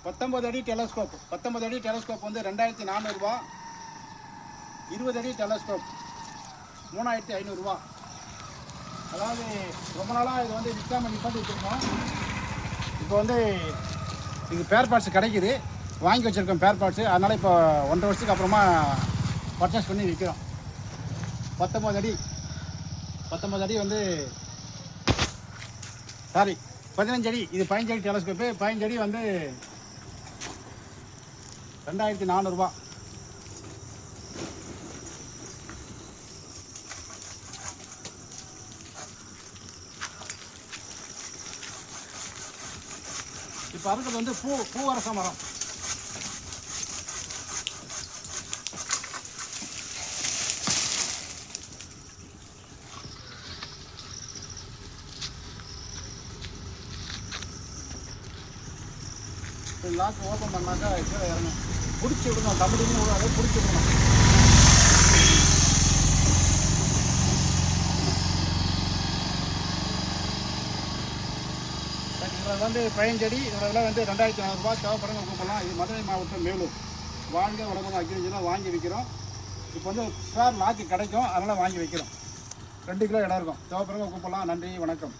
19 அடி டெலஸ்கோப். 19 அடி டெலஸ்கோப் வந்து 2400 ரூபா. 20 அடி டெலஸ்கோப் 3500 ரூபா. அதாவது ரொம்ப நாளாக இது வந்து விற்காமல் நிப்பாட்டி வச்சுருக்கோம். இப்போ வந்து இது பேர் பார்ட்ஸ் கிடைக்குது, வாங்கி வச்சுருக்கோம் பேர் பார்ட்ஸு. அதனால் இப்போ 1.5 வருஷத்துக்கு அப்புறமா பர்ச்சேஸ் பண்ணி விற்கிறோம். 19 அடி 19 அடி வந்து சாரி 15 அடி. இது 15 அடி டெலஸ்கோப்பு. 15 அடி வந்து 2400 ரூபா. இப்போ அறுக்கிறது வந்து பூவரச மரம். லாக் ஓப்பன் பண்ணாக்கா கீழே இறங்கும். பிடிச்சி விடணும், தமிழ்னு விடாது, பிடிச்சி விடணும். இதில் வந்து 15 அடி. இதில் வந்து 2400 ரூபா. தேவைப்படுங்க கூப்பிடலாம். இது மதுரை மாவட்டம் மேலூர். வாழ்க வளமுடன் அக்ரிஜெல்லாம் வாங்கி விற்கிறோம். இப்போ வந்து ஸ்பேர் லாக்கு கிடைக்கும், அதனால் வாங்கி வைக்கிறோம். 2 கிலோ இடம் இருக்கும். தேவைப்படுங்க கூப்பிடலாம். நன்றி, வணக்கம்.